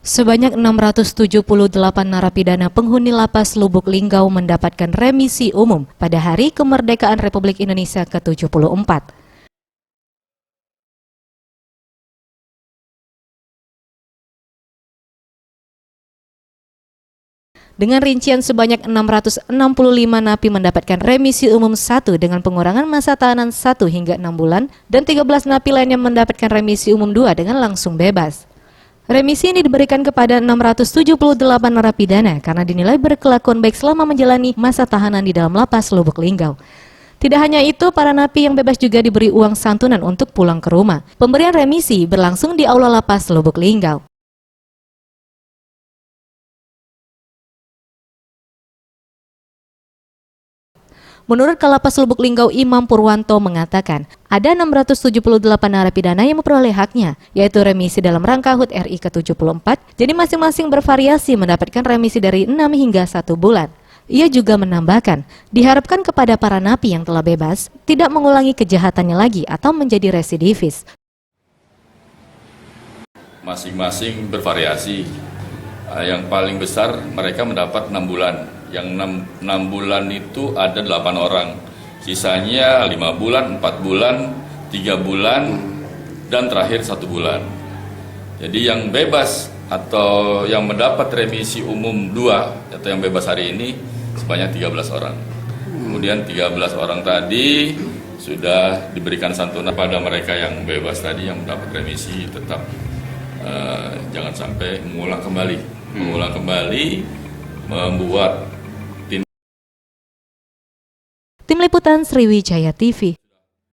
Sebanyak 678 narapidana penghuni lapas Lubuk Linggau mendapatkan remisi umum pada Hari Kemerdekaan Republik Indonesia ke-74. Dengan rincian sebanyak 665 napi mendapatkan remisi umum 1 dengan pengurangan masa tahanan 1 hingga 6 bulan dan 13 napi lainnya mendapatkan remisi umum 2 dengan langsung bebas. Remisi ini diberikan kepada 678 narapidana karena dinilai berkelakuan baik selama menjalani masa tahanan di dalam lapas Lubuk Linggau. Tidak hanya itu, para napi yang bebas juga diberi uang santunan untuk pulang ke rumah. Pemberian remisi berlangsung di Aula Lapas Lubuk Linggau. Menurut Kalapas Lubuk Linggau Imam Purwanto mengatakan, ada 678 narapidana yang memperoleh haknya, yaitu remisi dalam rangka HUT RI ke-74, jadi masing-masing bervariasi mendapatkan remisi dari 6 hingga 1 bulan. Ia juga menambahkan, diharapkan kepada para napi yang telah bebas, tidak mengulangi kejahatannya lagi atau menjadi residivis. Masing-masing bervariasi. Yang paling besar mereka mendapat 6 bulan. Yang 6 bulan itu ada 8 orang, sisanya 5 bulan, 4 bulan, 3 bulan, dan terakhir 1 bulan. Jadi yang bebas atau yang mendapat remisi umum 2 atau yang bebas hari ini sebanyak 13 orang. Kemudian 13 orang tadi sudah diberikan santunan pada mereka yang bebas tadi yang mendapat remisi, tetap jangan sampai mengulang kembali membuat. Tim Liputan Sriwijaya TV.